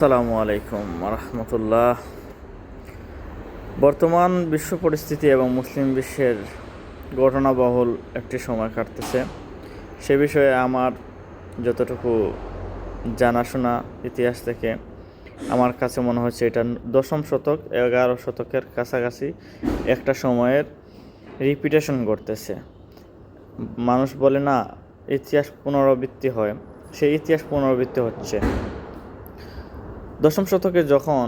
আসসালামু আলাইকুম রহমতুল্লাহ। বর্তমান বিশ্ব পরিস্থিতি এবং মুসলিম বিশ্বের ঘটনাবহুল একটি সময় কাটতেছে। সে বিষয়ে আমার যতটুকু জানাশোনা ইতিহাস থেকে আমার কাছে মনে হচ্ছে এটা দশম শতক 11 শতকের কাছাকাছি একটা সময়ের রিপিটেশন ঘটতেছে। মানুষ বলে না, ইতিহাস পুনরাবৃত্তি হয়, সেই ইতিহাস পুনরাবৃত্তি হচ্ছে। দশম শতকে যখন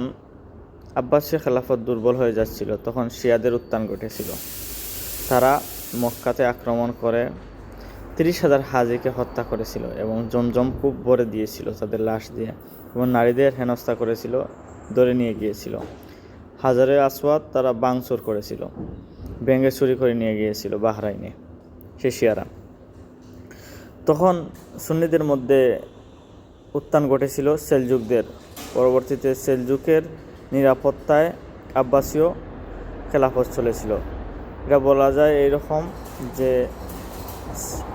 আব্বাসীয় খেলাফত দুর্বল হয়ে যাচ্ছিল, তখন শিয়াদের উত্থান ঘটেছিল। তারা মক্কাতে আক্রমণ করে 30,000 হাজিকে হত্যা করেছিল এবং জমজম কূপ ভরে দিয়েছিল তাদের লাশ দিয়ে, এবং নারীদের হেনস্থা করেছিল, ধরে নিয়ে গিয়েছিল। হাজারে আসওয়াদ তারা ভাঙচুর করেছিল, ভেঙে চুরি করে নিয়ে গিয়েছিল বাহরাইনে সে শিয়ারা। তখন সুন্নিদের মধ্যে উত্থান ঘটেছিল সেলজুকদের। পরবর্তীতে সেলজুকের নিরাপত্তায় আব্বাসীয় খেলাফত চলেছিল। এটা বলা যায় এইরকম যে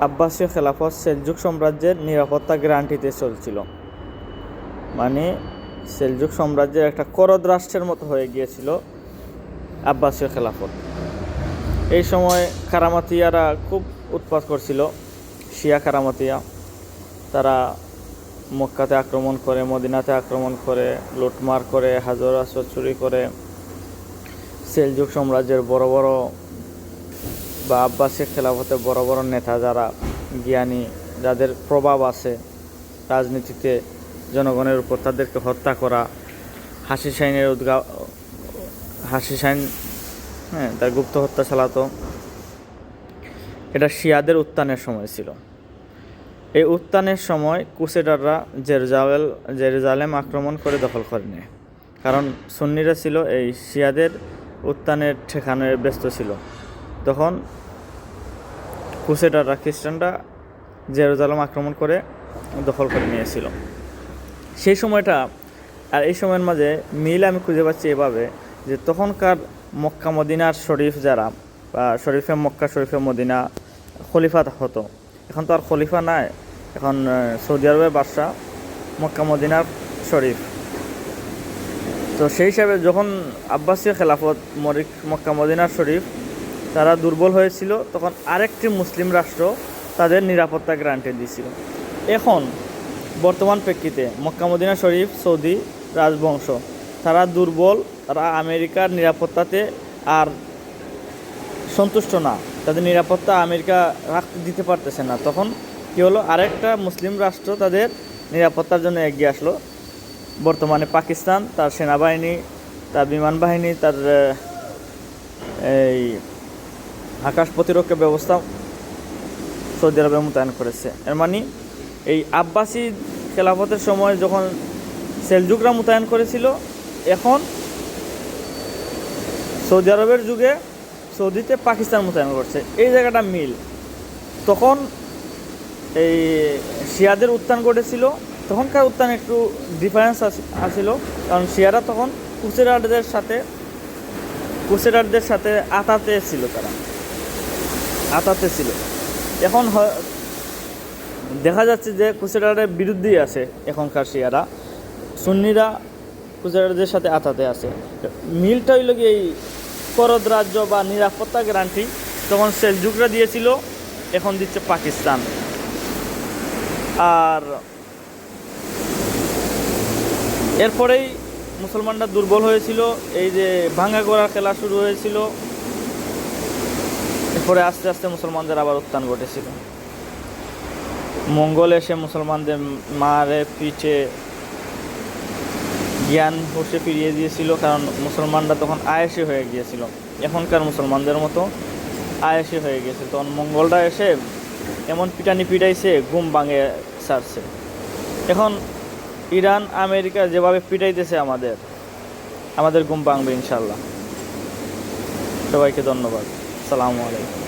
আব্বাসীয় খেলাফত সেলজুক সাম্রাজ্যের নিরাপত্তা গ্যারান্টিতে চলছিল, মানে সেলজুক সাম্রাজ্যের একটা করদ রাষ্ট্রের মতো হয়ে গিয়েছিল আব্বাসীয় খেলাফত। এই সময় কারামাতিয়ারা খুব উৎপাত করছিল, শিয়া কারামাতিয়া। তারা মক্কাতে আক্রমণ করে, মদিনাতে আক্রমণ করে, লুটমার করে, হাজার আসওয়াদ চুরি করে। সেলজুক সাম্রাজ্যের বড় বড় বা আব্বাসী খেলাফতে বড় বড় নেতা, যারা জ্ঞানী, যাদের প্রভাব আছে রাজনীতিতে জনগণের উপর, তাদেরকে হত্যা করা। হাসি শাইন তার গুপ্ত হত্যা চালাতো। এটা শিয়াদের উত্থানের সময় ছিল। এই উত্থানের সময় ক্রুসেডাররা জেরুজালেম আক্রমণ করে দখল করে নেয়, কারণ সুন্নিরা ছিল এই শিয়াদের উত্থানের ঠেকানোর ব্যস্ত ছিল। তখন ক্রুসেডাররা, খ্রিস্টানরা জেরুজালেম আক্রমণ করে দখল করে নিয়েছিল সেই সময়টা। আর এই সময়ের মাঝে মিল আমি খুঁজে পাচ্ছি এভাবে যে তখনকার মক্কা মদিনার শরীফ যারা, বা শরীফে মক্কা শরীফে মদিনা খলিফা হতো, এখন তো আর খলিফা নাই, এখন সৌদি আরবের বাদশাহ মক্কা মদিনার শরীফ। তো সেই হিসাবে যখন আব্বাসীয় খেলাফত মক্কা মদিনার শরীফ তারা দুর্বল হয়েছিল, তখন আরেকটি মুসলিম রাষ্ট্র তাদের নিরাপত্তা গ্যারান্টি দিয়েছিল। এখন বর্তমান প্রেক্ষিতে মক্কা মদিনা শরীফ সৌদি রাজবংশ তারা দুর্বল, তারা আমেরিকার নিরাপত্তাতে আর সন্তুষ্ট না, তাদের নিরাপত্তা আমেরিকা রাখতে দিতে পারতেছে না। তখন কী হলো, আরেকটা মুসলিম রাষ্ট্র তাদের নিরাপত্তার জন্য এগিয়ে আসলো। বর্তমানে পাকিস্তান তার সেনাবাহিনী, তার বিমান বাহিনী, তার এই আকাশ প্রতিরক্ষা ব্যবস্থা সৌদি আরবে মোতায়েন করেছে। এর মানে এই আব্বাসী খেলাফতের সময় যখন সেলজুকরা মোতায়েন করেছিল, এখন সৌদি আরবের যুগে সৌদিতে পাকিস্তান মোতায়েন করছে, এই জায়গাটা মিল। তখন এই শিয়াদের উত্থান ঘটেছিল, তখনকার উত্থান একটু ডিফারেন্স আসছিল, কারণ শিয়ারা তখন ক্রুসেডারদের সাথে আতাতে ছিল, তারা আতাতে ছিল। এখন দেখা যাচ্ছে যে ক্রুসেডারের বিরুদ্ধেই আছে এখনকার শিয়ারা, সুন্নিরা ক্রুসেডারদের সাথে আতাতে আছে। মিলটা হইল কি, এই করদ রাজ্য বা নিরাপত্তা গ্যারান্টি তখন সেলজুকরা দিয়েছিল, এখন দিচ্ছে পাকিস্তান। আর এরপরেই মুসলমানরা দুর্বল হয়েছিল, এই যে ভাঙা গড়ার খেলা শুরু হয়েছিল। এরপরে আস্তে আস্তে মুসলমানদের আবার উত্থান ঘটেছিল। মঙ্গল এসে মুসলমানদের মারে পিঠে জ্ঞান হোসে ফিরিয়ে দিয়েছিল, কারণ মুসলমানরা তখন আয়েসি হয়ে গিয়েছিল, এখনকার মুসলমানদের মতো আয়েসি হয়ে গিয়েছিল। তখন মঙ্গলরা এসে এমন পিটাইছে, ঘুম ভাঙে ছাড়ছে। এখন ইরান আমেরিকা যেভাবে পিটাইতেছে আমাদের ঘুম ভাঙবে ইনশাল্লাহ। সবাইকে ধন্যবাদ। আসসালামু আলাইকুম।